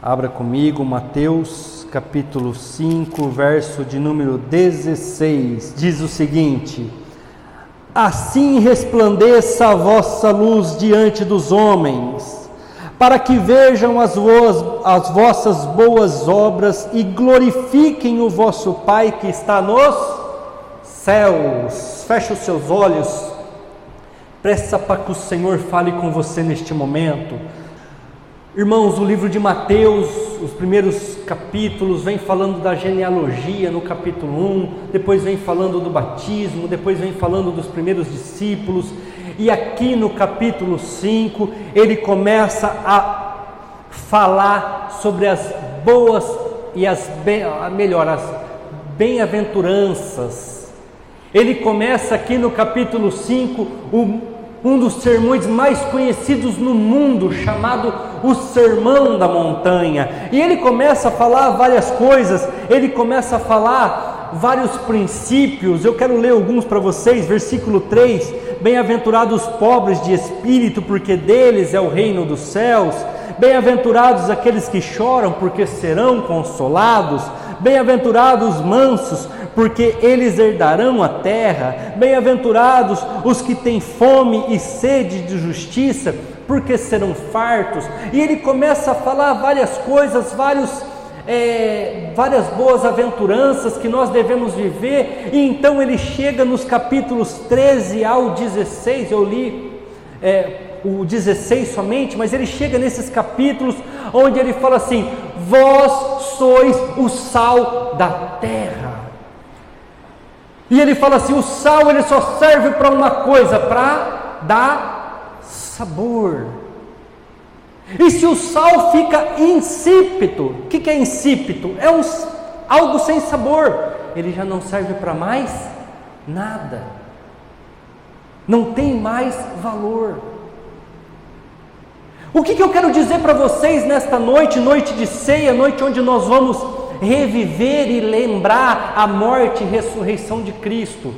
Abra comigo Mateus capítulo 5, verso de número 16. Diz o seguinte: assim resplandeça a vossa luz diante dos homens, para que vejam as vossas boas obras e glorifiquem o vosso Pai que está nos céus. Feche os seus olhos, presta para que o Senhor fale com você neste momento. Irmãos, o livro de Mateus, os primeiros capítulos, vem falando da genealogia no capítulo 1, depois vem falando do batismo, depois vem falando dos primeiros discípulos, e aqui no capítulo 5, ele começa a falar sobre as boas e as bem-aventuranças. Ele começa aqui no capítulo 5, um dos sermões mais conhecidos no mundo, chamado o Sermão da Montanha, e ele começa a falar várias coisas, ele começa a falar vários princípios. Eu quero ler alguns para vocês. Versículo 3, bem-aventurados os pobres de espírito, porque deles é o reino dos céus. Bem-aventurados aqueles que choram, porque serão consolados. Bem-aventurados os mansos, porque eles herdarão a terra. Bem-aventurados os que têm fome e sede de justiça, porque serão fartos. E ele começa a falar várias coisas, várias boas aventuranças que nós devemos viver. E então ele chega nos capítulos 13 ao 16, eu li o 16 somente, mas ele chega nesses capítulos onde ele fala assim: vós sois o sal da terra. E ele fala assim: o sal ele só serve para uma coisa, para dar sabor. E se o sal fica insípido, o que é insípido? É algo sem sabor, ele já não serve para mais nada, não tem mais valor. O que eu quero dizer para vocês nesta noite, noite de ceia, noite onde nós vamos reviver e lembrar a morte e ressurreição de Cristo?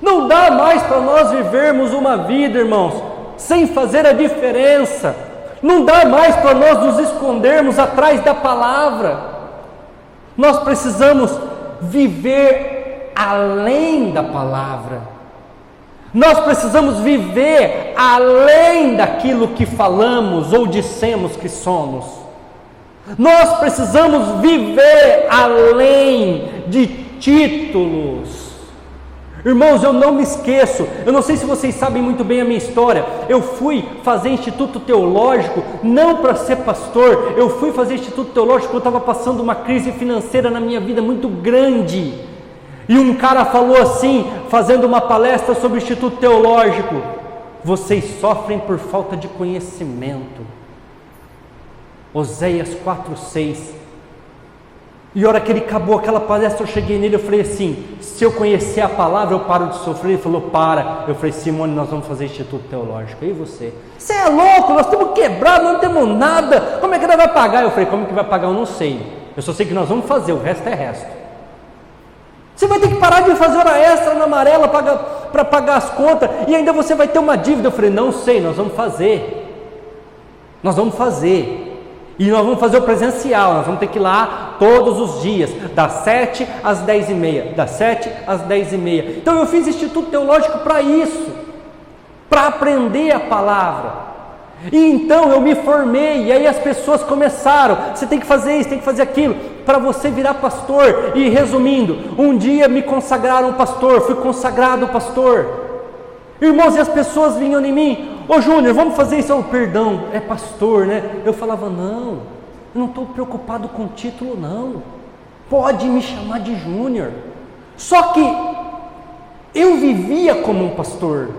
Não dá mais para nós vivermos uma vida, irmãos, sem fazer a diferença. Não dá mais para nós nos escondermos atrás da palavra. Nós precisamos viver além da palavra. Nós precisamos viver além daquilo que falamos ou dissemos que somos. Nós precisamos viver além de títulos. Irmãos, eu não me esqueço, eu não sei se vocês sabem muito bem a minha história. Eu fui fazer instituto teológico não para ser pastor, eu fui fazer instituto teológico porque eu estava passando uma crise financeira na minha vida muito grande. E um cara falou assim, fazendo uma palestra sobre o instituto teológico: vocês sofrem por falta de conhecimento. Oséias 4:6. E a hora que ele acabou aquela palestra, eu cheguei nele, eu falei assim: se eu conhecer a palavra, eu paro de sofrer. Ele falou: para. Eu falei: Simone, nós vamos fazer instituto teológico. E você? Você é louco, nós estamos quebrados, não temos nada, como é que nós vai pagar? Eu falei: como que vai pagar? Eu não sei, eu só sei que nós vamos fazer, o resto é resto. Você vai ter que parar de fazer hora extra na amarela para pagar as contas, e ainda você vai ter uma dívida. Eu falei: não sei, nós vamos fazer. Nós vamos fazer. E nós vamos fazer o presencial, nós vamos ter que ir lá todos os dias, das 7 às 10h30, das 7 às 10h30. Então eu fiz instituto teológico para isso, para aprender a palavra. E então eu me formei, e aí as pessoas começaram: você tem que fazer isso, tem que fazer aquilo, para você virar pastor. E resumindo, um dia me consagraram pastor, fui consagrado pastor. Irmãos, e as pessoas vinham em mim: ô Júnior, vamos fazer isso. Eu: perdão, é pastor, né? Eu falava: não, eu não estou preocupado com título não, pode me chamar de Júnior. Só que eu vivia como um pastor.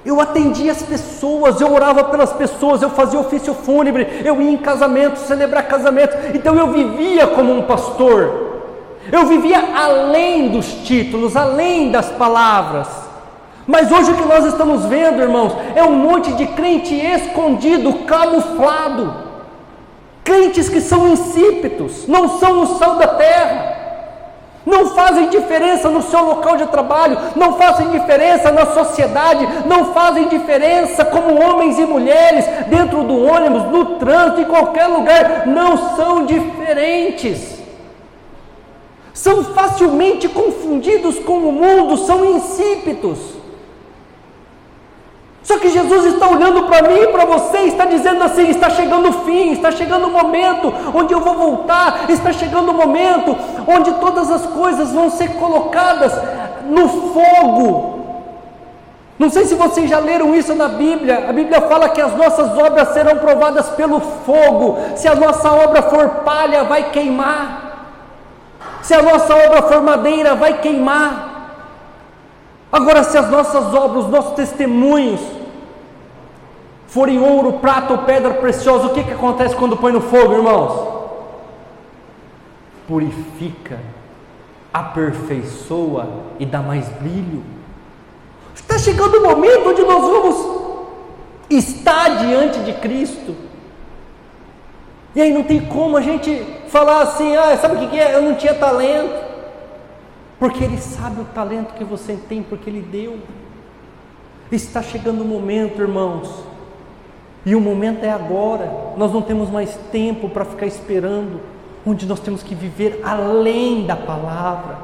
Eu atendia as pessoas, eu orava pelas pessoas, eu fazia ofício fúnebre, eu ia em casamento, celebrar casamento. Então eu vivia como um pastor. Eu vivia além dos títulos, além das palavras. Mas hoje o que nós estamos vendo, irmãos, é um monte de crente escondido, camuflado. Crentes que são insípidos, não são o sal da terra. não fazem diferença no seu local de trabalho, não fazem diferença na sociedade, não fazem diferença como homens e mulheres, dentro do ônibus, no trânsito, em qualquer lugar, não são diferentes. São facilmente confundidos com o mundo, são insípidos. Só que Jesus está olhando para mim e para você, está dizendo assim: está chegando o fim, está chegando o momento onde eu vou voltar, está chegando o momento onde todas as coisas vão ser colocadas no fogo. Não sei se vocês já leram isso na Bíblia. A Bíblia fala que as nossas obras serão provadas pelo fogo. Se a nossa obra for palha, vai queimar. Se a nossa obra for madeira, vai queimar. Agora, se as nossas obras, os nossos testemunhos forem ouro, prata ou pedra preciosa, o que acontece quando põe no fogo, irmãos? Purifica, aperfeiçoa e dá mais brilho. Está chegando o momento onde nós vamos estar diante de Cristo. E aí não tem como a gente falar assim: sabe o que é? Eu não tinha talento. Porque Ele sabe o talento que você tem, porque Ele deu. Está chegando o momento, irmãos, e o momento é agora. Nós não temos mais tempo para ficar esperando, onde nós temos que viver além da palavra,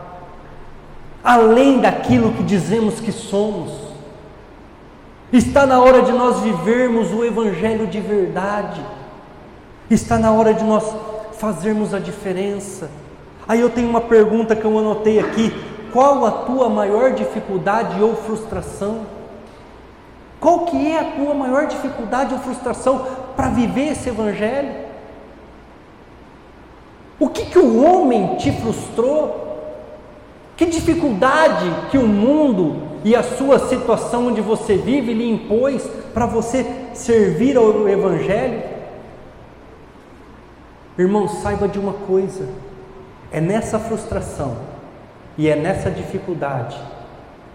além daquilo que dizemos que somos. Está na hora de nós vivermos o Evangelho de verdade. Está na hora de nós fazermos a diferença. Aí eu tenho uma pergunta que eu anotei aqui: qual a tua maior dificuldade ou frustração? Qual que é a tua maior dificuldade ou frustração para viver esse Evangelho? O que o homem te frustrou? Que dificuldade que o mundo e a sua situação onde você vive lhe impôs para você servir ao Evangelho? Irmão, saiba de uma coisa: é nessa frustração e é nessa dificuldade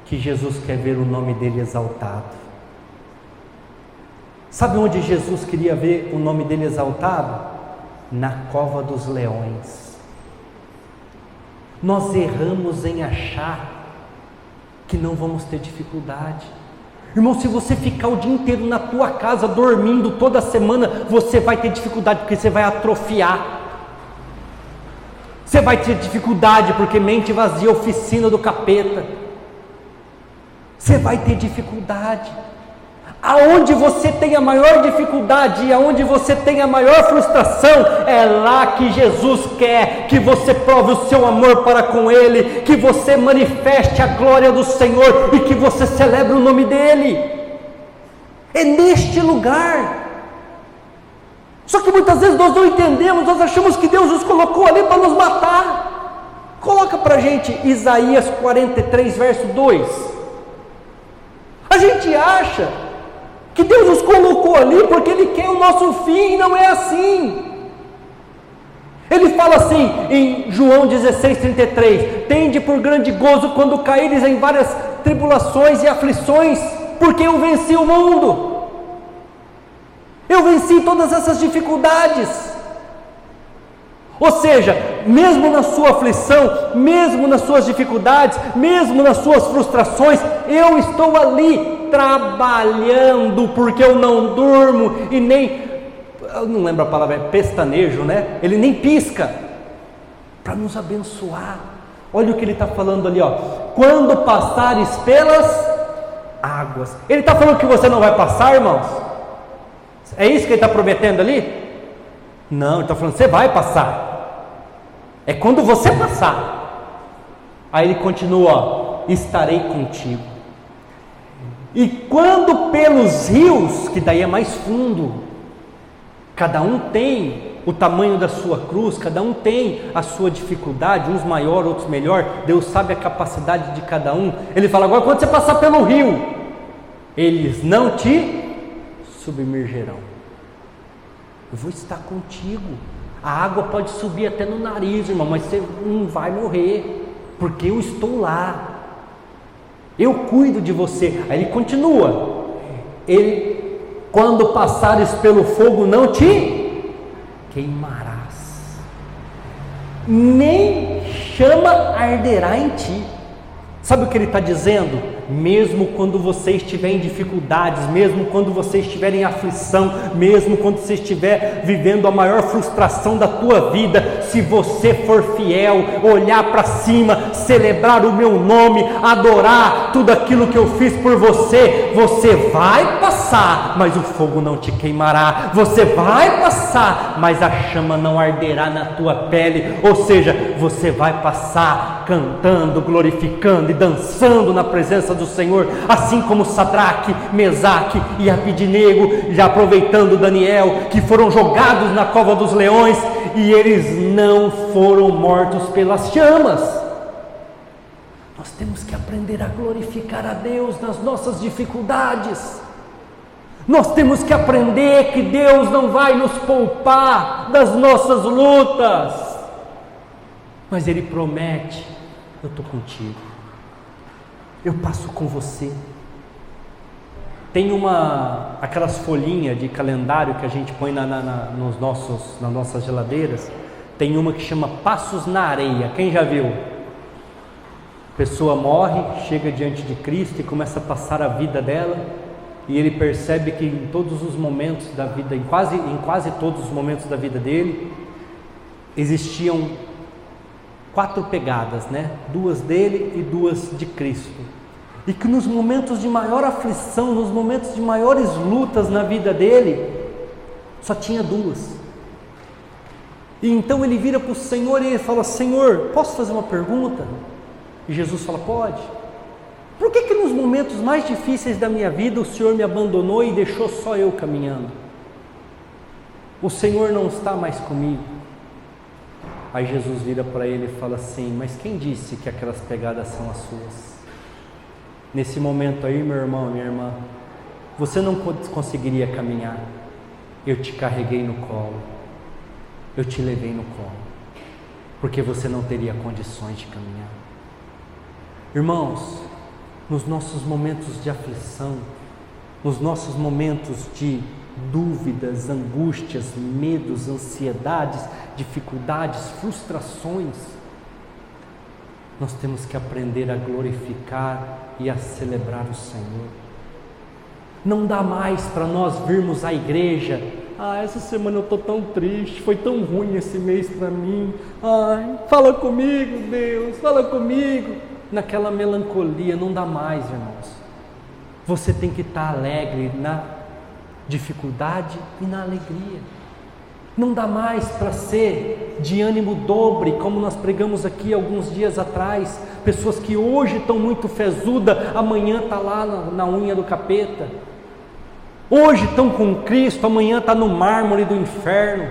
que Jesus quer ver o nome dele exaltado. Sabe onde Jesus queria ver o nome dele exaltado? Na cova dos leões. Nós erramos em achar que não vamos ter dificuldade. Irmão, se você ficar o dia inteiro na tua casa dormindo toda semana, você vai ter dificuldade, porque você vai atrofiar. Você vai ter dificuldade porque mente vazia, oficina do capeta. Você vai ter dificuldade. Aonde você tem a maior dificuldade e aonde você tem a maior frustração, é lá que Jesus quer que você prove o seu amor para com Ele, que você manifeste a glória do Senhor e que você celebre o nome dEle. É neste lugar. Só que muitas vezes nós não entendemos, nós achamos que Deus nos colocou ali para nos matar. Coloca para a gente Isaías 43, verso 2. A gente acha que Deus nos colocou ali porque Ele quer o nosso fim, e não é assim. Ele fala assim em João 16:33: tende por grande gozo quando caíres em várias tribulações e aflições, porque eu venci o mundo. Eu venci todas essas dificuldades. Ou seja, mesmo na sua aflição, mesmo nas suas dificuldades, mesmo nas suas frustrações, eu estou ali trabalhando, porque eu não durmo e nem, eu não lembro a palavra, é pestanejo, né? Ele nem pisca, para nos abençoar. Olha o que ele está falando ali, ó: quando passares pelas águas. Ele está falando que você não vai passar, irmãos? É isso que ele está prometendo ali? Não, ele está falando: você vai passar. É quando você passar. Aí ele continua, ó: estarei contigo. E quando pelos rios, que daí é mais fundo, cada um tem o tamanho da sua cruz, cada um tem a sua dificuldade, uns maior, outros melhor, Deus sabe a capacidade de cada um. Ele fala: agora quando você passar pelo rio, eles não te submergerão. Eu vou estar contigo. A água pode subir até no nariz, irmão, mas você não vai morrer, porque eu estou lá. Eu cuido de você. Aí ele continua: quando passares pelo fogo, não te queimarás, nem chama arderá em ti. Sabe o que ele está dizendo? Mesmo quando você estiver em dificuldades, mesmo quando você estiver em aflição, mesmo quando você estiver vivendo a maior frustração da tua vida, se você for fiel, olhar para cima, celebrar o meu nome, adorar tudo aquilo que eu fiz por você, você vai passar, mas o fogo não te queimará. Você vai passar, mas a chama não arderá na tua pele. Ou seja, você vai passar cantando, glorificando e dançando na presença do Senhor, assim como Sadraque, Mesaque e Abidnego, já aproveitando Daniel, que foram jogados na cova dos leões e eles não foram mortos pelas chamas. Nós temos que aprender a glorificar a Deus nas nossas dificuldades. Nós temos que aprender que Deus não vai nos poupar das nossas lutas, mas Ele promete: eu estou contigo, eu passo com você. Tem aquelas folhinhas de calendário que a gente põe nas nossas geladeiras. Tem uma que chama Passos na Areia. Quem já viu? A pessoa morre, chega diante de Cristo e começa a passar a vida dela, e ele percebe que em todos os momentos da vida, em quase todos os momentos da vida dele, existiam 4 pegadas, né? 2 dele e 2 de Cristo. E que nos momentos de maior aflição, nos momentos de maiores lutas na vida dele, só tinha 2. E então ele vira para o Senhor e ele fala: Senhor, posso fazer uma pergunta? E Jesus fala: pode. Por que nos momentos mais difíceis da minha vida o Senhor me abandonou e deixou só eu caminhando? O Senhor não está mais comigo. Aí Jesus vira para ele e fala assim: mas quem disse que aquelas pegadas são as suas? Nesse momento aí, meu irmão, minha irmã, você não conseguiria caminhar. Eu te carreguei no colo, eu te levei no colo, porque você não teria condições de caminhar. Irmãos, nos nossos momentos de aflição, nos nossos momentos de dúvidas, angústias, medos, ansiedades, dificuldades, frustrações, nós temos que aprender a glorificar e a celebrar o Senhor. Não dá mais para nós virmos à igreja: essa semana eu estou tão triste, foi tão ruim esse mês para mim, fala comigo Deus, fala comigo, naquela melancolia. Não dá mais, irmãos. Você tem que estar alegre na dificuldade e na alegria. Não dá mais para ser de ânimo dobre, como nós pregamos aqui alguns dias atrás. Pessoas que hoje estão muito fezuda, amanhã está lá na unha do capeta. Hoje estão com Cristo, amanhã está no mármore do inferno.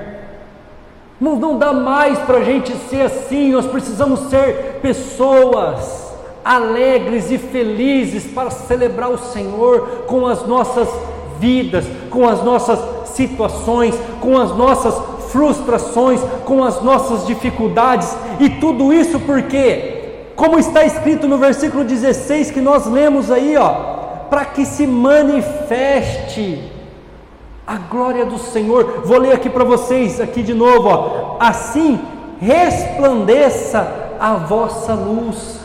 Não dá mais para a gente ser assim. Nós precisamos ser pessoas alegres e felizes para celebrar o Senhor com as nossas vidas, com as nossas situações, com as nossas frustrações, com as nossas dificuldades. E tudo isso porque, como está escrito no versículo 16 que nós lemos aí, para que se manifeste a glória do Senhor. Vou ler aqui para vocês, aqui de novo, assim resplandeça a vossa luz.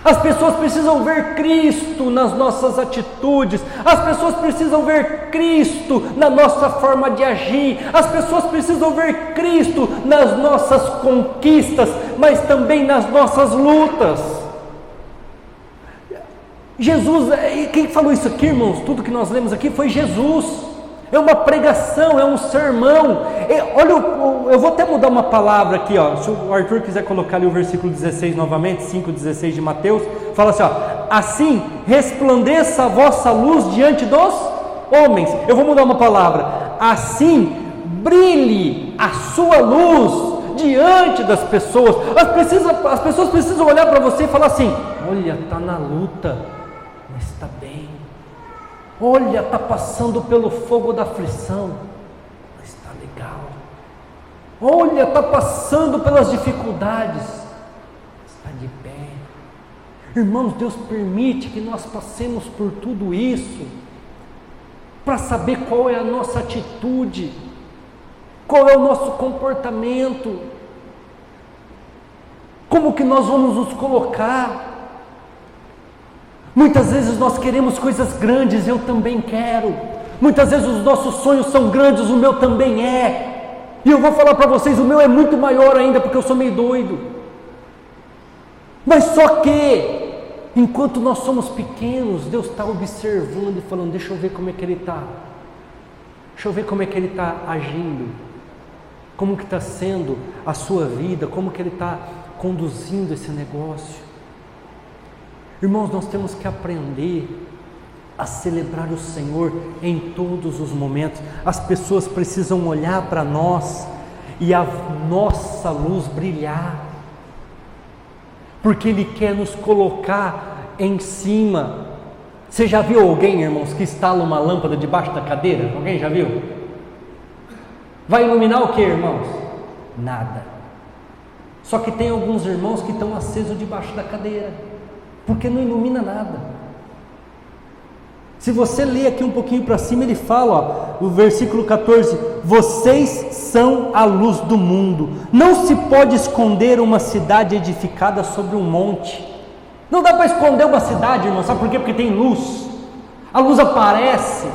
As pessoas precisam ver Cristo nas nossas atitudes, as pessoas precisam ver Cristo na nossa forma de agir, as pessoas precisam ver Cristo nas nossas conquistas, mas também nas nossas lutas. Jesus, quem falou isso aqui, irmãos? Tudo que nós lemos aqui foi Jesus. É uma pregação, é um sermão. Olha, eu vou até mudar uma palavra aqui, se o Arthur quiser colocar ali o versículo 16 novamente, 5,16 de Mateus, fala assim, assim resplandeça a vossa luz diante dos homens. Eu vou mudar uma palavra, assim brilhe a sua luz diante das pessoas. As pessoas precisam olhar para você e falar assim: olha, está na luta, mas está bem. Olha, está passando pelo fogo da aflição, mas está legal. Olha, está passando pelas dificuldades, mas está de pé. Irmãos, Deus permite que nós passemos por tudo isso, para saber qual é a nossa atitude, qual é o nosso comportamento, Como que nós vamos nos colocar? Muitas vezes nós queremos coisas grandes, eu também quero. Muitas vezes os nossos sonhos são grandes, o meu também é. E eu vou falar para vocês, o meu é muito maior ainda, porque eu sou meio doido. Mas só que, enquanto nós somos pequenos, Deus está observando e falando, deixa eu ver como é que Ele está. Deixa eu ver como é que Ele está agindo. Como que está sendo a sua vida, como que Ele está conduzindo esse negócio. Irmãos, nós temos que aprender a celebrar o Senhor em todos os momentos. As pessoas precisam olhar para nós e a nossa luz brilhar, porque Ele quer nos colocar em cima. Você já viu alguém, irmãos, que instala uma lâmpada debaixo da cadeira? Alguém já viu? Vai iluminar o que, irmãos? Nada. Só que tem alguns irmãos que estão acesos debaixo da cadeira, porque não ilumina nada. Se você ler aqui um pouquinho para cima, ele fala, no versículo 14, vocês são a luz do mundo. Não se pode esconder uma cidade edificada sobre um monte. Não dá para esconder uma cidade, irmão, sabe por quê? Porque tem luz, a luz aparece.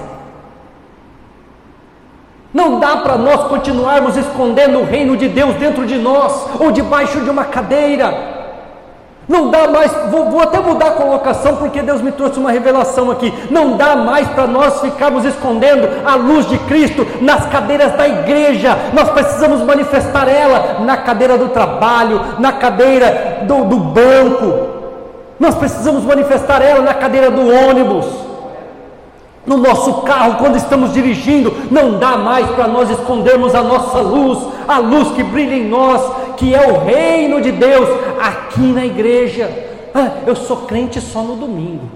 Não dá para nós continuarmos escondendo o reino de Deus dentro de nós, ou debaixo de uma cadeira. Não dá mais, vou até mudar a colocação, porque Deus me trouxe uma revelação aqui. Não dá mais para nós ficarmos escondendo a luz de Cristo nas cadeiras da igreja. Nós precisamos manifestar ela na cadeira do trabalho, na cadeira do banco. Nós precisamos manifestar ela na cadeira do ônibus, no nosso carro, quando estamos dirigindo. Não dá mais para nós escondermos a nossa luz, a luz que brilha em nós, que é o reino de Deus, aqui na igreja. Eu sou crente só no domingo,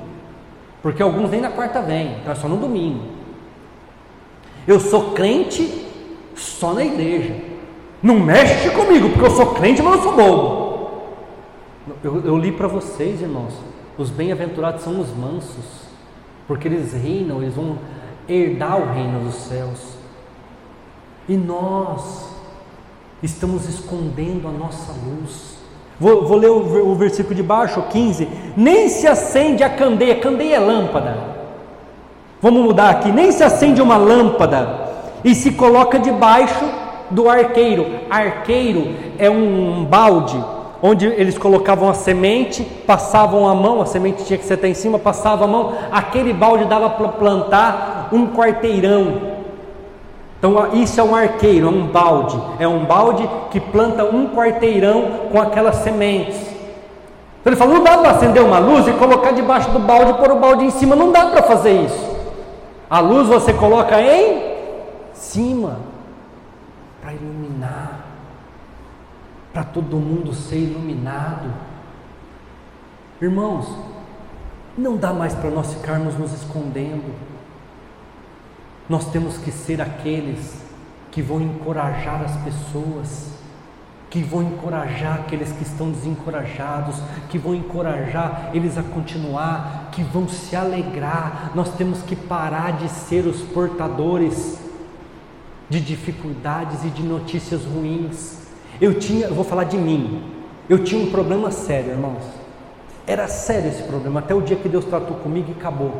porque alguns nem na quarta vêm, então é só no domingo. Eu sou crente só na igreja, não mexe comigo, porque eu sou crente, mas eu sou bobo. Eu li para vocês, irmãos, os bem-aventurados são os mansos, porque eles reinam, eles vão herdar o reino dos céus. E nós estamos escondendo a nossa luz. Vou ler o versículo de baixo, 15. Nem se acende a candeia, candeia é lâmpada. Vamos mudar aqui. Nem se acende uma lâmpada e se coloca debaixo do arqueiro. Arqueiro é um balde onde eles colocavam a semente, passavam a mão, a semente tinha que ser até em cima, passava a mão, aquele balde dava para plantar um quarteirão. Então isso é um arqueiro, é um balde que planta um quarteirão com aquelas sementes. Então ele falou, não dá para acender uma luz e colocar debaixo do balde e pôr o balde em cima, não dá para fazer isso. A luz você coloca em cima, para iluminar, para todo mundo ser iluminado. Irmãos, não dá mais para nós ficarmos nos escondendo. Nós temos que ser aqueles que vão encorajar as pessoas, que vão encorajar aqueles que estão desencorajados, que vão encorajar eles a continuar, que vão se alegrar. Nós temos que parar de ser os portadores de dificuldades e de notícias ruins. Eu vou falar de mim, eu tinha um problema sério, irmãos, era sério esse problema, até o dia que Deus tratou comigo e acabou.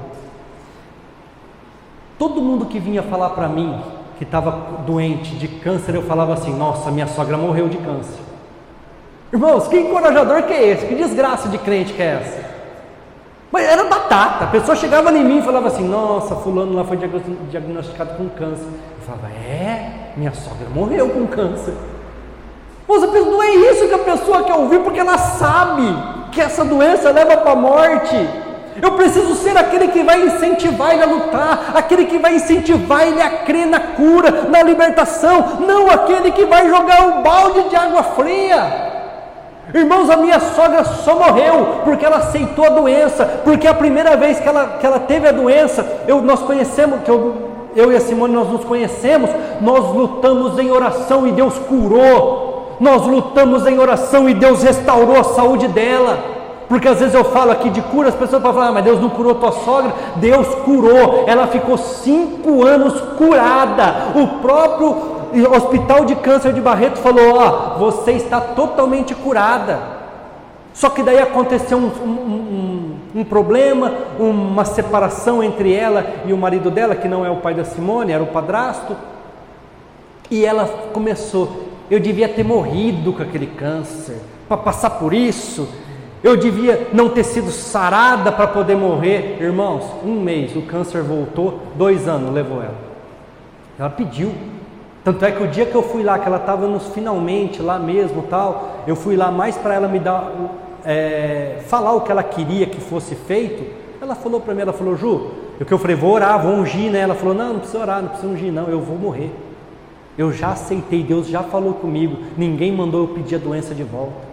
Todo mundo que vinha falar para mim, que estava doente de câncer, eu falava assim, nossa, minha sogra morreu de câncer. Irmãos, que encorajador que é esse? Que desgraça de crente que é essa? Mas era batata, a pessoa chegava em mim e falava assim, nossa, fulano lá foi diagnosticado com câncer. Eu falava, minha sogra morreu com câncer. Moça, não é isso que a pessoa quer ouvir, porque ela sabe que essa doença leva para a morte. Eu preciso ser aquele que vai incentivar ele a lutar, aquele que vai incentivar ele a crer na cura, na libertação, não aquele que vai jogar um balde de água fria. Irmãos, a minha sogra só morreu porque ela aceitou a doença, porque a primeira vez que ela teve a doença, nós conhecemos, eu e a Simone nós nos conhecemos, nós lutamos em oração e Deus curou. Nós lutamos em oração e Deus restaurou a saúde dela. Porque às vezes eu falo aqui de cura, as pessoas falam, mas Deus não curou tua sogra. Deus curou, ela ficou 5 anos curada. O próprio Hospital de Câncer de Barreto falou, você está totalmente curada. Só que daí aconteceu um problema, uma separação entre ela e o marido dela, que não é o pai da Simone, era o padrasto. E ela começou: eu devia ter morrido com aquele câncer, para passar por isso. Eu devia não ter sido sarada para poder morrer. Irmãos, 1 mês, o câncer voltou, 2 anos levou ela. Ela pediu. Tanto é que o dia que eu fui lá, que ela estava nos finalmente lá mesmo tal, eu fui lá mais para ela me dar, falar o que ela queria que fosse feito. Ela falou para mim, ela falou: Ju, eu falei, vou orar, vou ungir, né? Ela falou: não precisa orar, não precisa ungir não, eu vou morrer. Eu já aceitei, Deus já falou comigo, ninguém mandou eu pedir a doença de volta.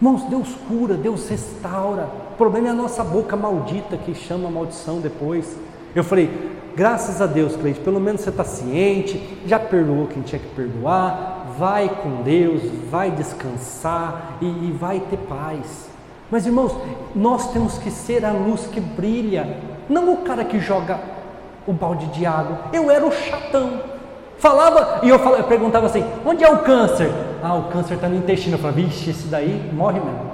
Irmãos, Deus cura, Deus restaura. O problema é a nossa boca maldita que chama a maldição depois. Eu falei: graças a Deus, Cleide, pelo menos você está ciente, já perdoou quem tinha que perdoar, vai com Deus, vai descansar e vai ter paz. Mas irmãos, nós temos que ser a luz que brilha, não o cara que joga o balde de água. Eu era o chatão, falava e eu perguntava assim: onde é o câncer? Ah, o câncer está no intestino. Eu falava: vixe, esse daí morre mesmo,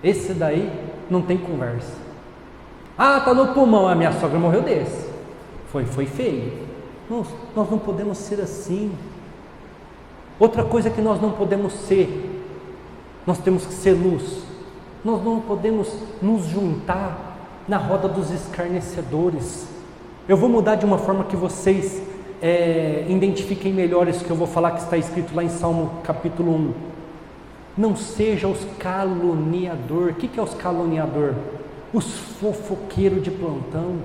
esse daí não tem conversa. Ah, está no pulmão. A minha sogra morreu desse. Foi feio. Nós não podemos ser assim. Outra coisa que nós não podemos ser, nós temos que ser luz. Nós não podemos nos juntar na roda dos escarnecedores. Eu vou mudar de uma forma que vocês identifiquem melhor isso que eu vou falar, que está escrito lá em Salmo capítulo 1. Não seja os caluniador. O que é os caluniador? Os fofoqueiros de plantão.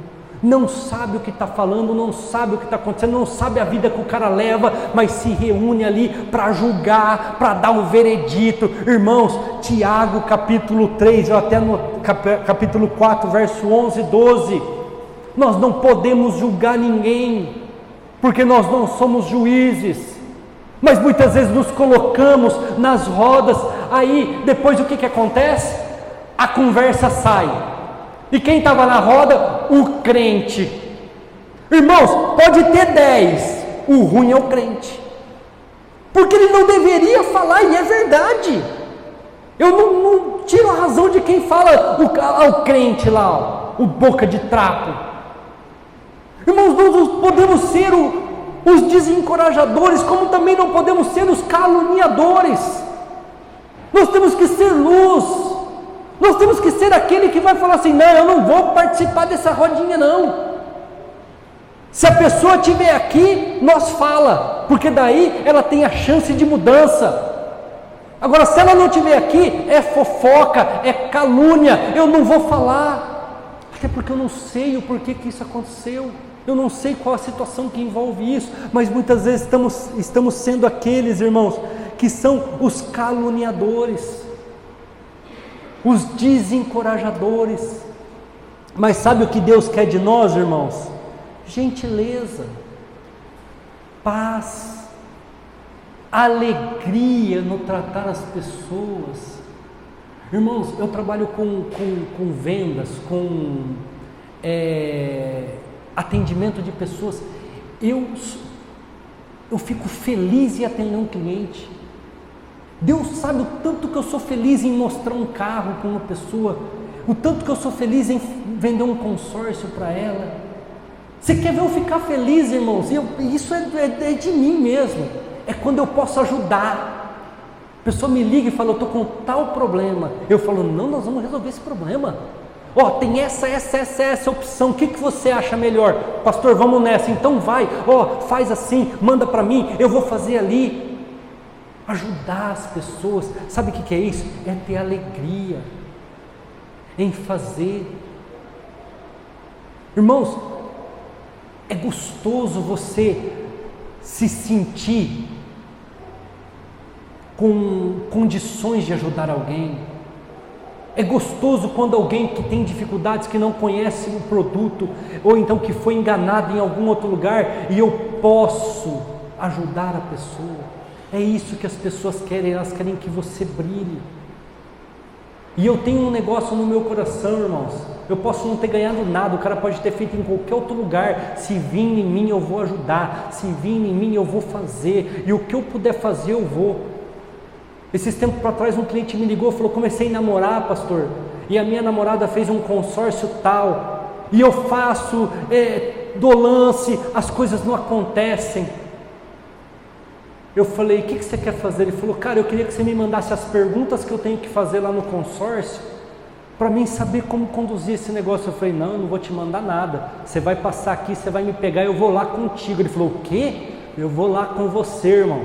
Não sabe o que está falando, não sabe o que está acontecendo, não sabe a vida que o cara leva, mas se reúne ali para julgar, para dar um veredito. Irmãos, Tiago capítulo 3, ou até no capítulo 4, verso 11 e 12, nós não podemos julgar ninguém, porque nós não somos juízes, mas muitas vezes nos colocamos nas rodas. Aí depois o que acontece? A conversa sai. E quem estava na roda? O crente. Irmãos, pode ter 10, o ruim é o crente, porque ele não deveria falar, e é verdade. Eu não tiro a razão de quem fala o crente lá, o boca de trapo. Irmãos, nós não podemos ser os desencorajadores, como também não podemos ser os caluniadores. Nós temos que ser luz. Nós temos que ser aquele que vai falar assim: não, eu não vou participar dessa rodinha não. Se a pessoa estiver aqui, nós fala, porque daí ela tem a chance de mudança. Agora, se ela não estiver aqui, é fofoca, é calúnia, eu não vou falar, até porque eu não sei o porquê que isso aconteceu, eu não sei qual a situação que envolve isso, mas muitas vezes estamos sendo aqueles, irmãos, que são os caluniadores, os desencorajadores. Mas sabe o que Deus quer de nós, irmãos? Gentileza, paz, alegria no tratar as pessoas. Irmãos, eu trabalho com vendas, com atendimento de pessoas. Eu fico feliz em atender um cliente. Deus sabe o tanto que eu sou feliz em mostrar um carro para uma pessoa, o tanto que eu sou feliz em vender um consórcio para ela. Você quer ver eu ficar feliz, irmãos? Isso é de mim mesmo, é quando eu posso ajudar. A pessoa me liga e fala: eu estou com tal problema. Eu falo: não, nós vamos resolver esse problema. Tem essa opção, o que você acha melhor? Pastor, vamos nessa, então vai, faz assim, manda para mim, eu vou fazer ali. Ajudar as pessoas, sabe o que é isso? É ter alegria em fazer. Irmãos, é gostoso você se sentir com condições de ajudar alguém. É gostoso quando alguém que tem dificuldades, que não conhece o produto, ou então que foi enganado em algum outro lugar, e eu posso ajudar a pessoa. É isso que as pessoas querem, elas querem que você brilhe. E eu tenho um negócio no meu coração, irmãos. Eu posso não ter ganhado nada, o cara pode ter feito em qualquer outro lugar. Se vir em mim, eu vou ajudar. Se vir em mim, eu vou fazer. E o que eu puder fazer, eu vou. Esses tempos para trás um cliente me ligou e falou: comecei a namorar, pastor, e a minha namorada fez um consórcio tal, e eu faço, dou lance, as coisas não acontecem. Eu falei: o que você quer fazer? Ele falou: cara, eu queria que você me mandasse as perguntas que eu tenho que fazer lá no consórcio, para mim saber como conduzir esse negócio. Eu falei: não, eu não vou te mandar nada, você vai passar aqui, você vai me pegar, eu vou lá contigo. Ele falou: o quê? Eu vou lá com você, irmão,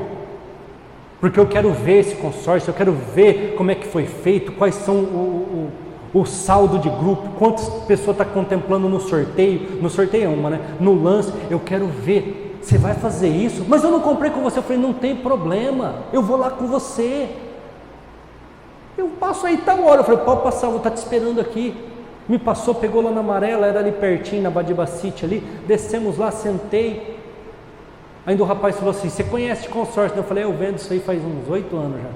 porque eu quero ver esse consórcio, eu quero ver como é que foi feito, quais são o saldo de grupo, quantas pessoas estão contemplando no sorteio é uma, né? No lance, eu quero ver, você vai fazer isso? Mas eu não comprei com você. Eu falei: não tem problema, eu vou lá com você, eu passo aí tal hora. Eu falei: pode passar, vou estar te esperando aqui. Me passou, pegou lá na Amarela, era ali pertinho, na Badiba City ali, descemos lá, sentei. Ainda o rapaz falou assim: você conhece consórcio? Eu falei: eu vendo isso aí faz uns 8 anos já.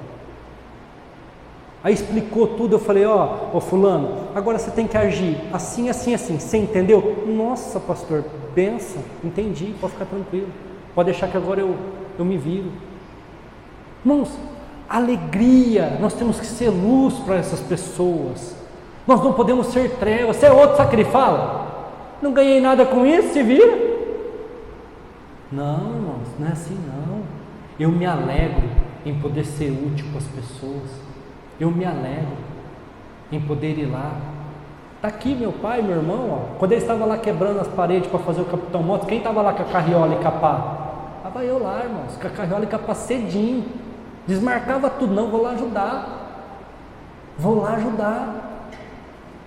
Aí explicou tudo. Eu falei: ó fulano, agora você tem que agir assim, assim, assim. Você entendeu? Nossa, pastor, benção, entendi, pode ficar tranquilo, pode deixar que agora eu me viro. Irmãos, alegria, nós temos que ser luz para essas pessoas, nós não podemos ser trevas. Você é outro sacrifala? Não ganhei nada com isso, se vira. Não, irmãos, não é assim não. Eu me alegro em poder ser útil para as pessoas, eu me alegro em poder ir lá. Está aqui meu pai, meu irmão, quando ele estava lá quebrando as paredes para fazer o Capitão Motos, quem estava lá com a carriola e capá? Estava eu lá, irmãos, com a carriola e capá cedinho, desmarcava tudo. Não, vou lá ajudar,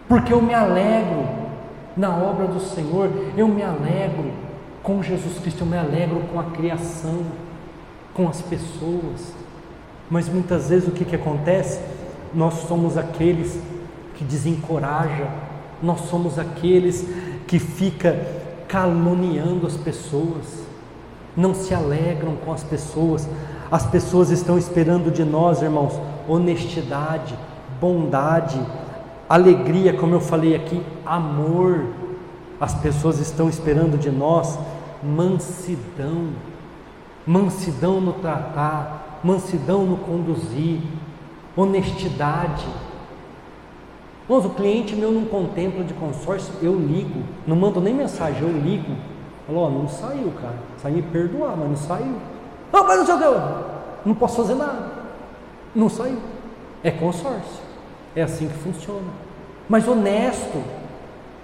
porque eu me alegro na obra do Senhor, eu me alegro com Jesus Cristo, eu me alegro com a criação, com as pessoas. Mas muitas vezes o que acontece? Nós somos aqueles que desencorajam, nós somos aqueles que ficam caluniando as pessoas, não se alegram com as pessoas. As pessoas estão esperando de nós, irmãos, honestidade, bondade, alegria, como eu falei aqui, amor. As pessoas estão esperando de nós mansidão, mansidão no tratar, mansidão no conduzir, honestidade. Mas o cliente meu não contempla de consórcio, eu ligo, não mando nem mensagem, eu ligo. Falo: não saiu, cara, sai me perdoar, mas não saiu. Não, mas não sei o que, não posso fazer nada, não saiu. É consórcio, é assim que funciona. Mas honesto,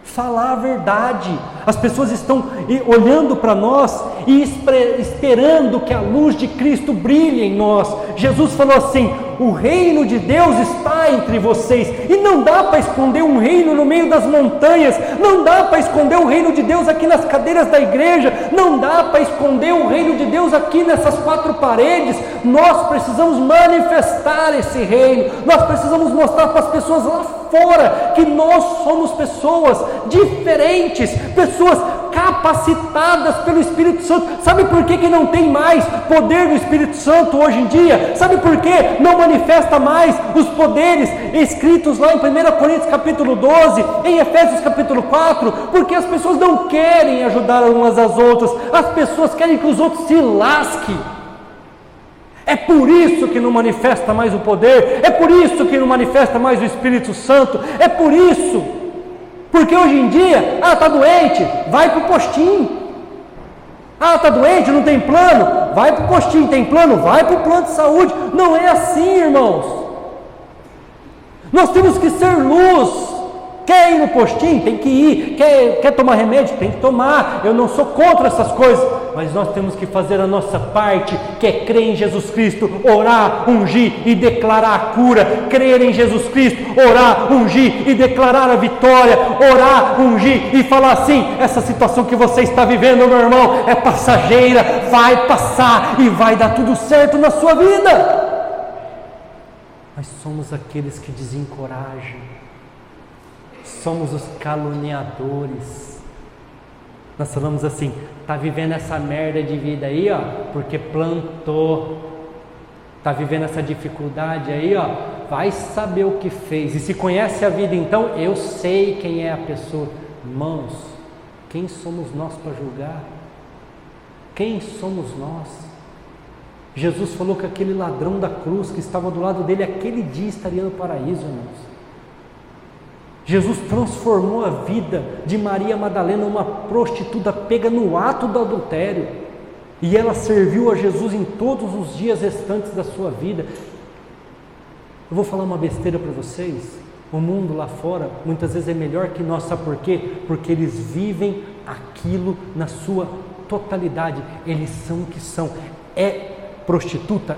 falar a verdade. As pessoas estão olhando para nós e esperando que a luz de Cristo brilhe em nós. Jesus falou assim: o reino de Deus está entre vocês, e não dá para esconder um reino no meio das montanhas, não dá para esconder o reino de Deus aqui nas cadeiras da igreja, não dá para esconder o reino de Deus aqui nessas 4 paredes. Nós precisamos manifestar esse reino, nós precisamos mostrar para as pessoas lá fora que nós somos pessoas diferentes, pessoas capacitadas pelo Espírito Santo. Sabe por que não tem mais poder do Espírito Santo hoje em dia? Sabe por que não manifesta mais os poderes escritos lá em 1 Coríntios capítulo 12, em Efésios capítulo 4? Porque as pessoas não querem ajudar umas às outras, as pessoas querem que os outros se lasquem. É por isso que não manifesta mais o poder, é por isso que não manifesta mais o Espírito Santo, é por isso, porque hoje em dia, está doente, vai para o postinho. Está doente, não tem plano, vai para o postinho. Tem plano, vai para o plano de saúde. Não é assim, irmãos. Nós temos que ser luz. Quer ir no postinho? Tem que ir. Quer tomar remédio? Tem que tomar. Eu não sou contra essas coisas, mas nós temos que fazer a nossa parte, que é crer em Jesus Cristo, orar, ungir e declarar a cura. Crer em Jesus Cristo, orar, ungir e declarar a vitória. Orar, ungir e falar assim: essa situação que você está vivendo, meu irmão, é passageira, vai passar e vai dar tudo certo na sua vida. Mas somos aqueles que desencorajam, somos os caluniadores. Nós falamos assim: está vivendo essa merda de vida aí, porque plantou. Está vivendo essa dificuldade aí, vai saber o que fez. E se conhece a vida, então eu sei quem é a pessoa. Irmãos, quem somos nós para julgar? Quem somos nós? Jesus falou que aquele ladrão da cruz que estava do lado dele, aquele dia estaria no paraíso, irmãos. Jesus transformou a vida de Maria Madalena, uma prostituta pega no ato do adultério, e ela serviu a Jesus em todos os dias restantes da sua vida. Eu vou falar uma besteira para vocês. O mundo lá fora muitas vezes é melhor que nós, sabe por quê? Porque eles vivem aquilo na sua totalidade. Eles são o que são. É prostituta,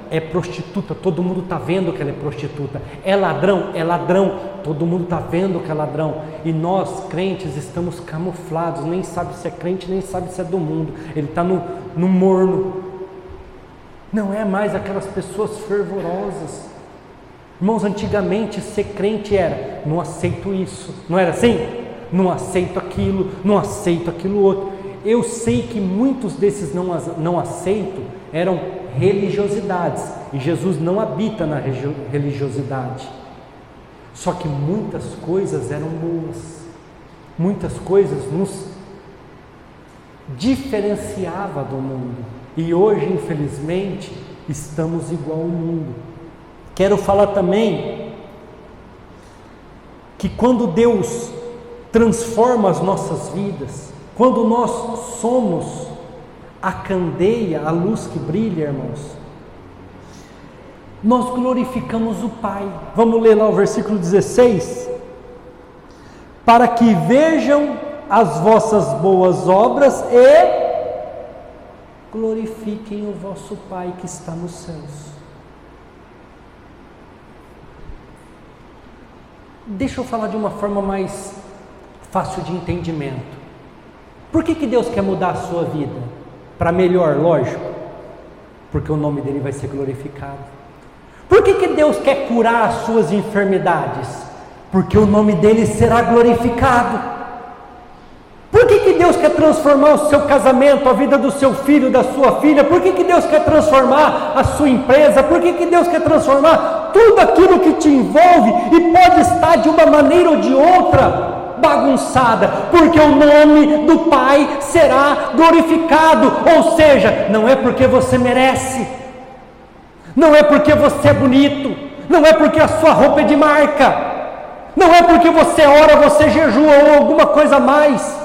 todo mundo está vendo que ela é prostituta. É ladrão, todo mundo está vendo que é ladrão. E nós, crentes, estamos camuflados, nem sabe se é crente, nem sabe se é do mundo. Ele está no morno. Não é mais aquelas pessoas fervorosas. Irmãos, antigamente ser crente era, não aceito isso, não era assim? Não aceito aquilo outro. Eu sei que muitos desses não aceito eram religiosidades, e Jesus não habita na religiosidade. Só que muitas coisas eram boas, muitas coisas nos diferenciava do mundo, e hoje, infelizmente, estamos igual ao mundo. Quero falar também que quando Deus transforma as nossas vidas, quando nós somos a candeia, a luz que brilha, irmãos, nós glorificamos o Pai. Vamos ler lá o versículo 16: para que vejam as vossas boas obras e glorifiquem o vosso Pai que está nos céus. Deixa eu falar de uma forma mais fácil de entendimento. Por que Deus quer mudar a sua vida? Para melhor, lógico, porque o nome dele vai ser glorificado. Por que Deus quer curar as suas enfermidades? Porque o nome dele será glorificado. Por que Deus quer transformar o seu casamento, a vida do seu filho, da sua filha? Por que Deus quer transformar a sua empresa? Por que Deus quer transformar tudo aquilo que te envolve e pode estar de uma maneira ou de outra bagunçada? Porque o nome do Pai será glorificado. Ou seja, não é porque você merece, não é porque você é bonito, não é porque a sua roupa é de marca, não é porque você ora, você jejua ou alguma coisa a mais.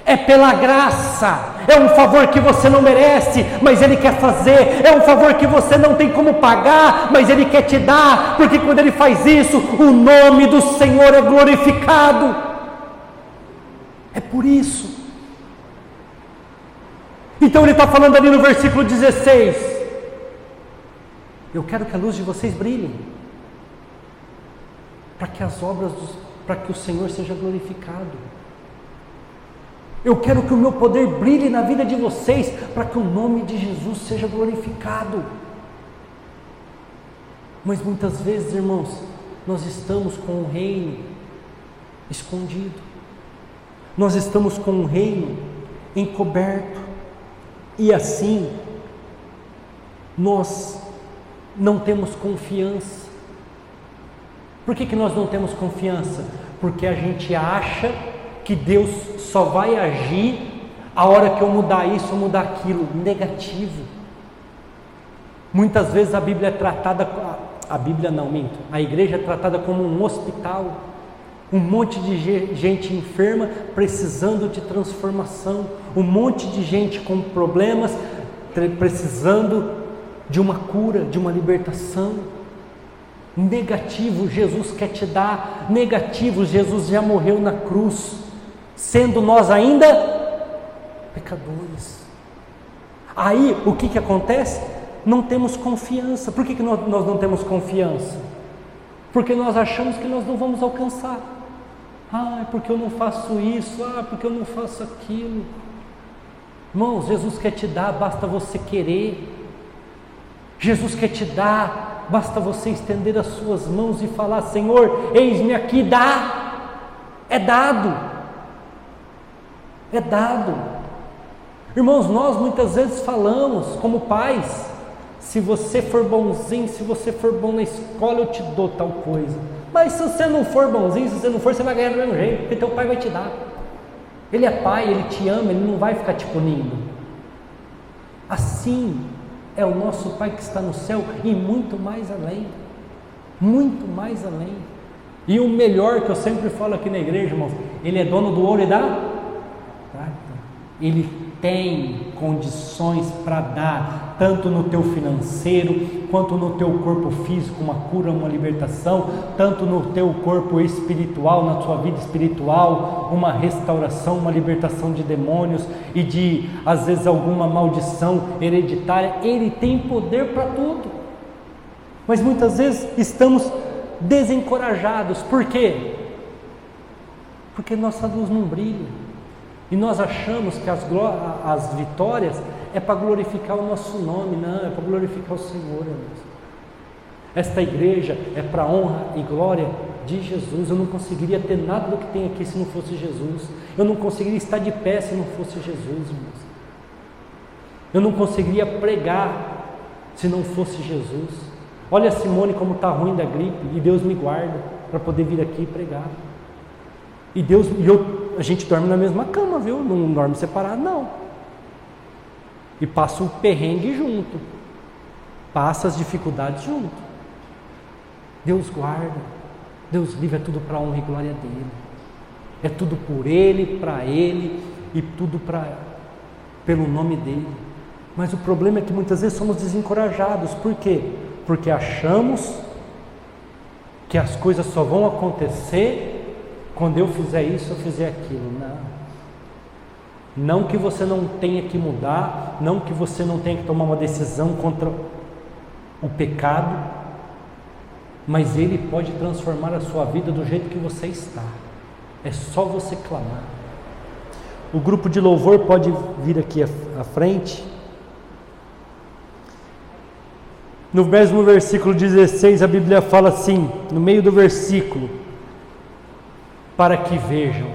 É pela graça, é um favor que você não merece, mas Ele quer fazer, é um favor que você não tem como pagar, mas Ele quer te dar, porque quando Ele faz isso, o nome do Senhor é glorificado. É por isso. Então Ele está falando ali no versículo 16, eu quero que a luz de vocês brilhe, para que o Senhor seja glorificado. Eu quero que o meu poder brilhe na vida de vocês, para que o nome de Jesus seja glorificado. Mas muitas vezes, irmãos, nós estamos com o reino escondido, nós estamos com o reino encoberto, e assim nós não temos confiança. Por que nós não temos confiança? Porque a gente acha que Deus só vai agir a hora que eu mudar isso ou mudar aquilo. Negativo. Muitas vezes a Bíblia é tratada, a igreja é tratada como um hospital, um monte de gente enferma precisando de transformação, um monte de gente com problemas precisando de uma cura, de uma libertação. Negativo, Jesus quer te dar. Negativo, Jesus já morreu na cruz, sendo nós ainda pecadores. Aí, o que acontece? Não temos confiança. Por que nós não temos confiança? Porque nós achamos que nós não vamos alcançar. Ah, porque eu não faço isso, porque eu não faço aquilo. Irmãos, Jesus quer te dar, basta você querer. Jesus quer te dar, basta você estender as suas mãos e falar: Senhor, eis-me aqui, dá. É dado. É dado. Irmãos, nós muitas vezes falamos como pais: se você for bonzinho, se você for bom na escola, eu te dou tal coisa. Mas se você não for bonzinho, se você não for, você vai ganhar do mesmo jeito, porque teu pai vai te dar. Ele é pai, ele te ama, ele não vai ficar te punindo. Assim é o nosso Pai que está no céu e muito mais além. Muito mais além. E o melhor que eu sempre falo aqui na igreja, irmãos, Ele é dono do ouro e da prata. Ele tem condições para dar, tanto no teu financeiro, quanto no teu corpo físico, uma cura, uma libertação, tanto no teu corpo espiritual, na tua vida espiritual, uma restauração, uma libertação de demônios e de, às vezes, alguma maldição hereditária. Ele tem poder para tudo. Mas muitas vezes estamos desencorajados. Por quê? Porque nossa luz não brilha. E nós achamos que as vitórias é para glorificar o nosso nome. Não, é para glorificar o Senhor, irmãos. Esta igreja é para a honra e glória de Jesus. Eu não conseguiria ter nada do que tem aqui se não fosse Jesus. Eu não conseguiria estar de pé se não fosse Jesus, irmãos. Eu não conseguiria pregar se não fosse Jesus. Olha a Simone como está ruim da gripe, e Deus me guarda para poder vir aqui e pregar. E a gente dorme na mesma cama, viu? Não dorme separado, não. E passa o perrengue junto, passa as dificuldades junto. Deus guarda, Deus livre, é tudo para a honra e glória dele. É tudo por Ele, para Ele e tudo pelo nome dele. Mas o problema é que muitas vezes somos desencorajados. Por quê? Porque achamos que as coisas só vão acontecer quando eu fizer isso, eu fizer aquilo. Não que você não tenha que mudar, não que você não tenha que tomar uma decisão contra o pecado, mas Ele pode transformar a sua vida do jeito que você está. É só você clamar. O grupo de louvor pode vir aqui à frente. No mesmo versículo 16, a Bíblia fala assim, no meio do versículo: para que vejam,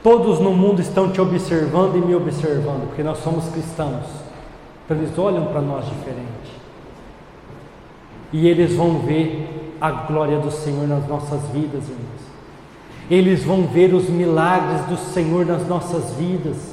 todos no mundo estão te observando e me observando, porque nós somos cristãos, então eles olham para nós diferente, e eles vão ver a glória do Senhor nas nossas vidas, irmãos. Eles vão ver os milagres do Senhor nas nossas vidas.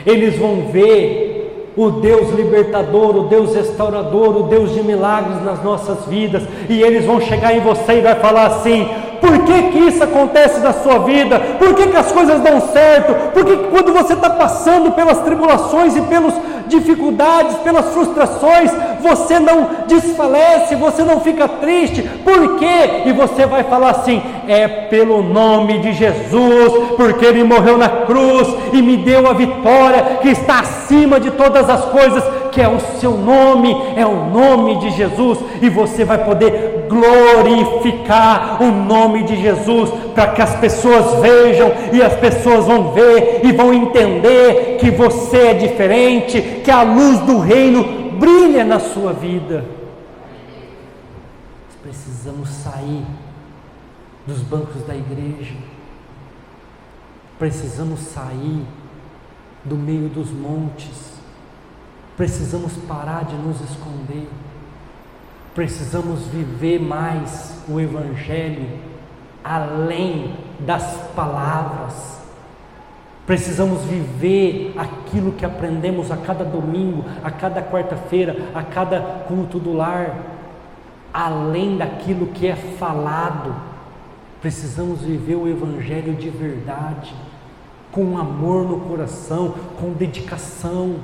Eles vão ver o Deus libertador, o Deus restaurador, o Deus de milagres nas nossas vidas, e eles vão chegar em você e vai falar assim: por que isso acontece na sua vida? Por que as coisas dão certo? Por que quando você está passando pelas tribulações e pelas dificuldades, pelas frustrações, você não desfalece, você não fica triste? Por quê? E você vai falar assim: é pelo nome de Jesus, porque Ele morreu na cruz e me deu a vitória que está acima de todas as coisas, que é o seu nome, é o nome de Jesus. E você vai poder glorificar o nome de Jesus, para que as pessoas vejam, e as pessoas vão ver e vão entender que você é diferente, que a luz do reino brilha na sua vida. Nós precisamos sair dos bancos da igreja, precisamos sair do meio dos montes, precisamos parar de nos esconder, precisamos viver mais o Evangelho além das palavras. Precisamos viver aquilo que aprendemos a cada domingo, a cada quarta-feira, a cada culto do lar, além daquilo que é falado. Precisamos viver o Evangelho de verdade, com amor no coração, com dedicação.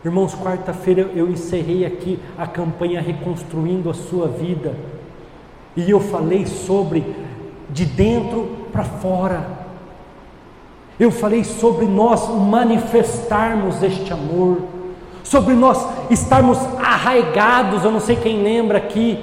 Irmãos, quarta-feira eu encerrei aqui a campanha Reconstruindo a Sua Vida, e eu falei sobre de dentro para fora. Eu falei sobre nós manifestarmos este amor, sobre nós estarmos arraigados, eu não sei quem lembra aqui,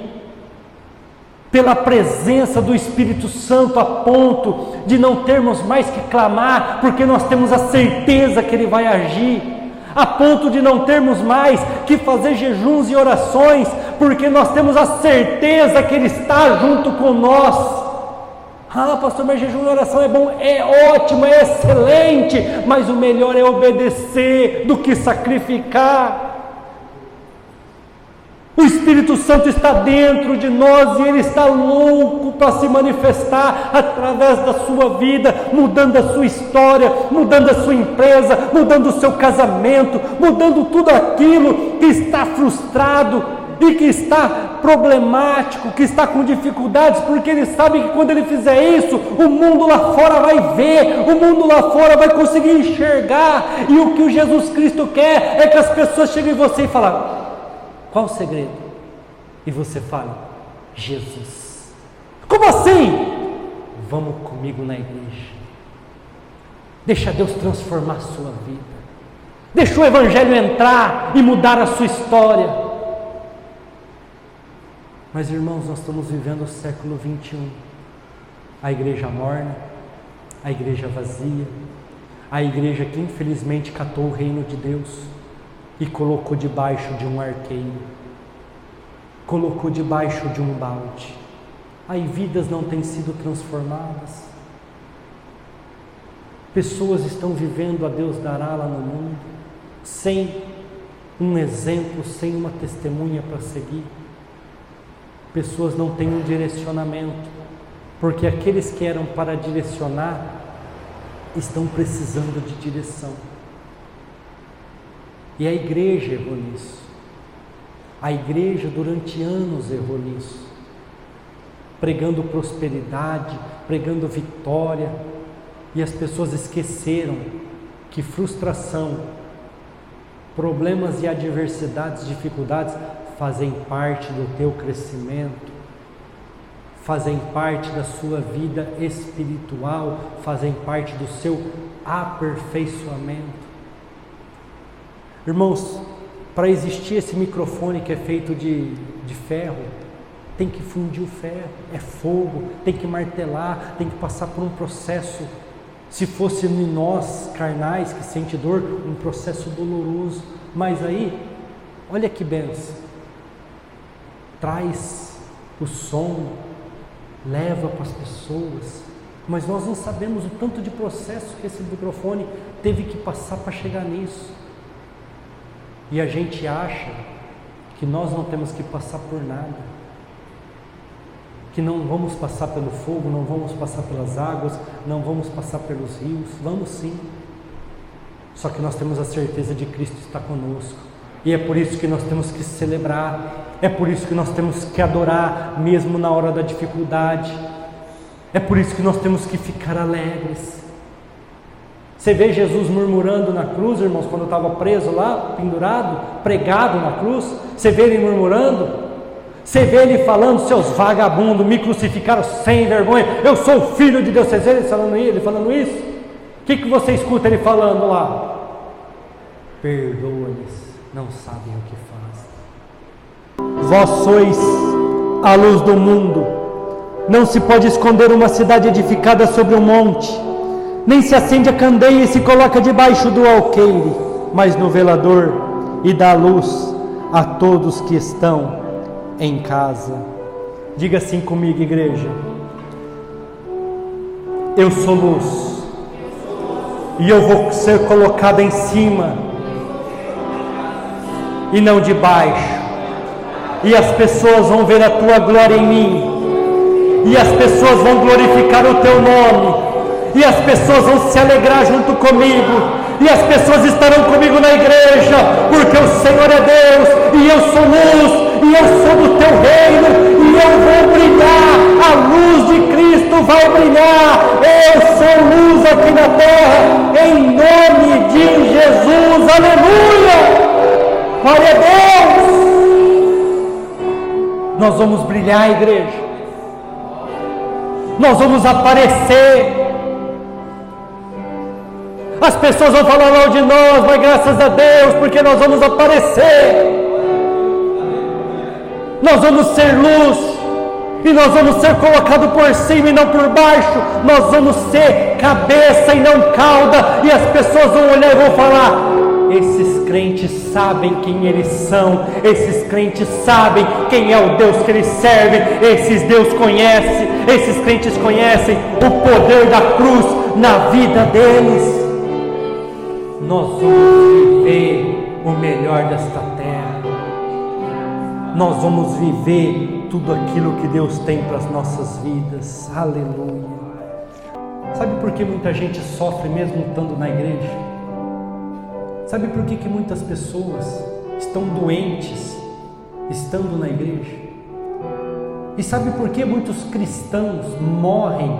pela presença do Espírito Santo, a ponto de não termos mais que clamar, porque nós temos a certeza que Ele vai agir, a ponto de não termos mais que fazer jejuns e orações, porque nós temos a certeza que Ele está junto com nós. Ah, pastor, mas jejum e oração é bom, é ótimo, é excelente, mas o melhor é obedecer do que sacrificar. O Espírito Santo está dentro de nós e Ele está louco para se manifestar através da sua vida, mudando a sua história, mudando a sua empresa, mudando o seu casamento, mudando tudo aquilo que está frustrado e que está problemático, que está com dificuldades, porque Ele sabe que quando Ele fizer isso, o mundo lá fora vai ver, o mundo lá fora vai conseguir enxergar, e o que o Jesus Cristo quer é que as pessoas cheguem em você e falem: qual o segredo? E você fala: Jesus. Como assim? Vamos comigo na igreja. Deixa Deus transformar a sua vida. Deixa o Evangelho entrar e mudar a sua história. Mas, irmãos, nós estamos vivendo o século 21. A igreja morna, a igreja vazia, a igreja que infelizmente catou o reino de Deus e colocou debaixo de um arqueiro, colocou debaixo de um balde. Aí vidas não têm sido transformadas. Pessoas estão vivendo a Deus dará lá no mundo, sem um exemplo, sem uma testemunha para seguir. Pessoas não têm um direcionamento, porque aqueles que eram para direcionar estão precisando de direção. E a igreja errou nisso. A igreja durante anos errou nisso, pregando prosperidade, pregando vitória, e as pessoas esqueceram que frustração, problemas e adversidades, dificuldades fazem parte do teu crescimento, fazem parte da sua vida espiritual, fazem parte do seu aperfeiçoamento. Irmãos, para existir esse microfone que é feito de ferro, tem que fundir o ferro, é fogo, tem que martelar, tem que passar por um processo. Se fosse em nós, carnais, que sente dor, um processo doloroso. Mas aí, olha que benção, traz o som, leva para as pessoas, mas nós não sabemos o tanto de processo que esse microfone teve que passar para chegar nisso. E a gente acha que nós não temos que passar por nada, que não vamos passar pelo fogo, não vamos passar pelas águas, não vamos passar pelos rios. Vamos sim, só que nós temos a certeza de Cristo estar conosco, e é por isso que nós temos que celebrar, é por isso que nós temos que adorar mesmo na hora da dificuldade, é por isso que nós temos que ficar alegres. Você vê Jesus murmurando na cruz, irmãos, quando estava preso lá, pendurado, pregado na cruz, você vê ele murmurando, você vê ele falando: seus vagabundos, me crucificaram sem vergonha, eu sou o Filho de Deus. Vocês vê ele falando isso? O que você escuta ele falando lá? Perdoa-lhes, não sabem o que fazem. Vós sois a luz do mundo. Não se pode esconder uma cidade edificada sobre um monte, nem se acende a candeia e se coloca debaixo do alqueire, mas no velador, e dá luz a todos que estão em casa. Diga assim comigo, igreja: eu sou luz, e eu vou ser colocado em cima e não debaixo, e as pessoas vão ver a tua glória em mim, e as pessoas vão glorificar o teu nome, e as pessoas vão se alegrar junto comigo, e as pessoas estarão comigo na igreja, porque o Senhor é Deus, e eu sou luz, e eu sou do teu reino, e eu vou brilhar, a luz de Cristo vai brilhar. Eu sou luz aqui na terra, em nome de Jesus, aleluia, glória a Deus. Nós vamos brilhar, igreja, nós vamos aparecer. As pessoas vão falar mal de nós, mas graças a Deus, porque nós vamos aparecer. Nós vamos ser luz, e nós vamos ser colocados por cima e não por baixo. Nós vamos ser cabeça e não cauda, e as pessoas vão olhar e vão falar: esses crentes sabem quem eles são, esses crentes sabem quem é o Deus que eles servem, esses crentes conhecem o poder da cruz na vida deles. Nós vamos viver o melhor desta terra. nós vamos viver tudo aquilo que Deus tem para as nossas vidas. Aleluia. Sabe por que muita gente sofre mesmo estando na igreja? Sabe por que muitas pessoas estão doentes estando na igreja? E sabe por que muitos cristãos morrem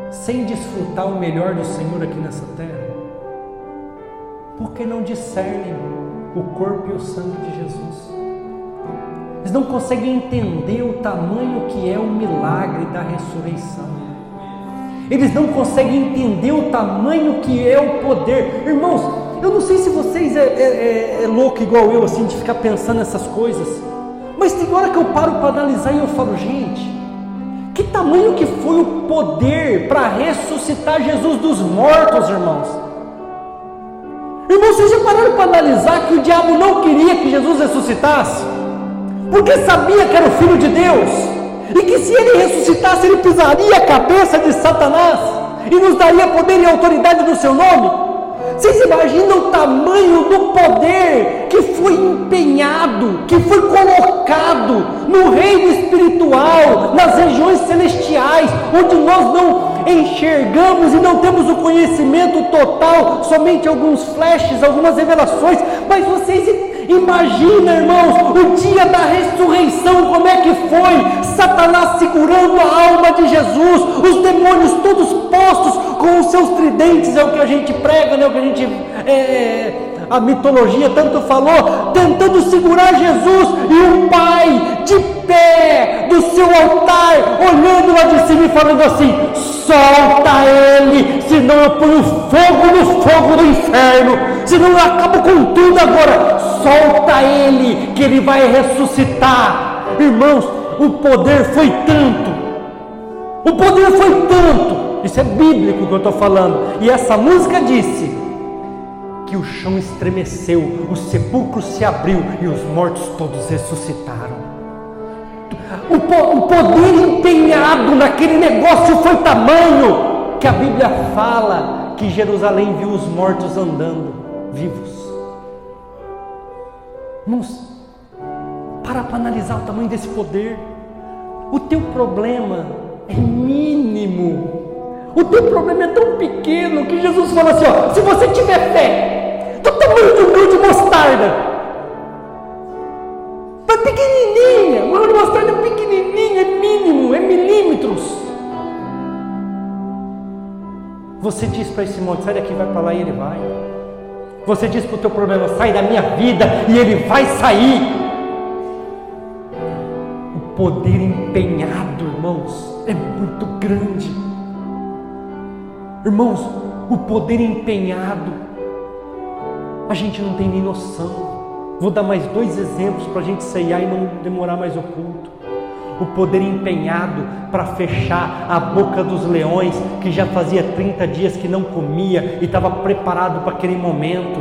sem desfrutar o melhor do Senhor aqui nessa terra? Porque não discernem o corpo e o sangue de Jesus. Eles não conseguem entender o tamanho que é o milagre da ressurreição. Eles não conseguem entender o tamanho que é o poder. Irmãos, eu não sei se vocês é louco igual eu, assim, de ficar pensando nessas coisas, mas tem hora que eu paro para analisar e eu falo, gente, que tamanho que foi o poder para ressuscitar Jesus dos mortos, irmãos? Irmãos, vocês já pararam para analisar que o diabo não queria que Jesus ressuscitasse? Porque sabia que era o Filho de Deus, e que se ele ressuscitasse, ele pisaria a cabeça de Satanás, e nos daria poder e autoridade no seu nome. Vocês imaginam o tamanho do poder que foi empenhado, que foi colocado no reino espiritual, nas regiões celestiais, onde nós não enxergamos e não temos o conhecimento total, somente alguns flashes, algumas revelações, mas vocês imaginam, irmãos, o dia da ressurreição, como é que foi? Satanás segurando a alma de Jesus, os demônios todos postos com os seus tridentes, é o que a gente prega, né? O que a gente a mitologia tanto falou, tentando segurar Jesus, e o Pai de pé do seu altar, olhando lá de cima e falando assim: solta ele, senão eu ponho fogo no fogo do inferno, senão eu acabo com tudo agora. Solta ele, que ele vai ressuscitar. Irmãos, o poder foi tanto, isso é bíblico que eu estou falando, e essa música disse que o chão estremeceu, o sepulcro se abriu e os mortos todos ressuscitaram. O poder empenhado naquele negócio foi tamanho que a Bíblia fala que Jerusalém viu os mortos andando vivos. Irmãos, para analisar o tamanho desse poder. O teu problema é mínimo, o teu problema é tão pequeno que Jesus fala assim, ó, se você tiver fé do tamanho de um grão de mostarda, tá pequenininha, o grão de mostarda é pequenininho, é mínimo, é milímetros. Você diz para esse monte, sai daqui, vai para lá, e ele vai. Você diz para o teu problema, sai da minha vida, e ele vai sair. O poder empenhado, irmãos, é muito grande. Irmãos, o poder empenhado, a gente não tem nem noção. Vou dar mais 2 exemplos para a gente ceiar e não demorar mais o culto. O poder empenhado para fechar a boca dos leões, que já fazia 30 dias que não comia e estava preparado para aquele momento.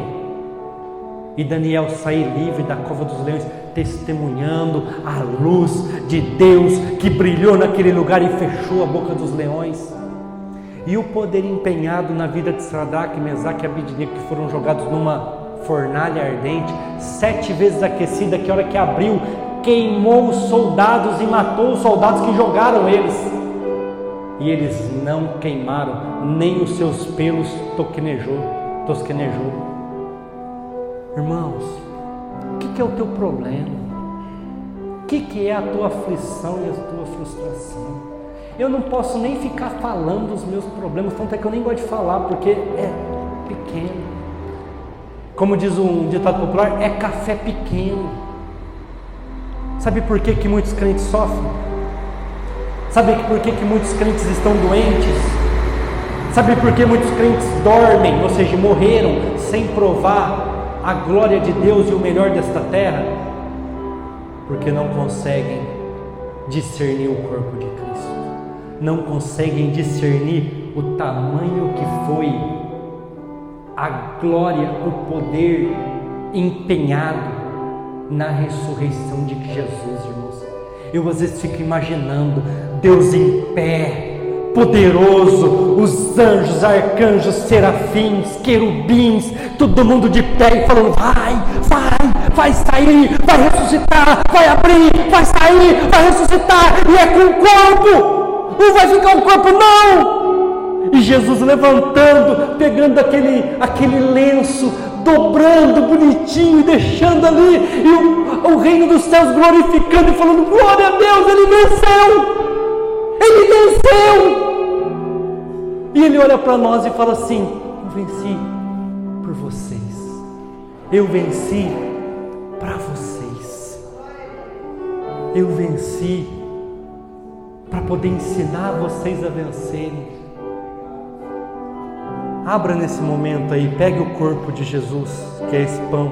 E Daniel sair livre da cova dos leões, testemunhando a luz de Deus que brilhou naquele lugar e fechou a boca dos leões. E o poder empenhado na vida de Sadraque, Mesaque e Abednego, que foram jogados numa fornalha ardente, 7 vezes aquecida, que a hora que abriu, queimou os soldados e matou os soldados que jogaram eles. E eles não queimaram, nem os seus pelos tosquenejou. Irmãos, o que é o teu problema? O que é a tua aflição e a tua frustração? Eu não posso nem ficar falando dos meus problemas, tanto é que eu nem gosto de falar, porque é pequeno. Como diz um ditado popular, é café pequeno. Sabe por que muitos crentes sofrem? Sabe por que muitos crentes estão doentes? Sabe por que muitos crentes dormem, ou seja, morreram, sem provar a glória de Deus e o melhor desta terra? Porque não conseguem discernir o corpo de Cristo, não conseguem discernir o tamanho que foi a glória, o poder empenhado na ressurreição de Jesus, irmãos. Eu às vezes fico imaginando Deus em pé, poderoso, os anjos, arcanjos, serafins, querubins, todo mundo de pé e falando: vai sair, vai ressuscitar, vai abrir, vai sair, vai ressuscitar, e é com o corpo, não vai ficar o corpo não. E Jesus levantando, pegando aquele lenço, dobrando bonitinho e deixando ali, e o reino dos céus glorificando e falando: glória a Deus, ele venceu! Ele venceu! E ele olha para nós e fala assim: eu venci por vocês, eu venci para vocês, eu venci para poder ensinar vocês a vencerem. Abra nesse momento aí, pegue o corpo de Jesus, que é esse pão,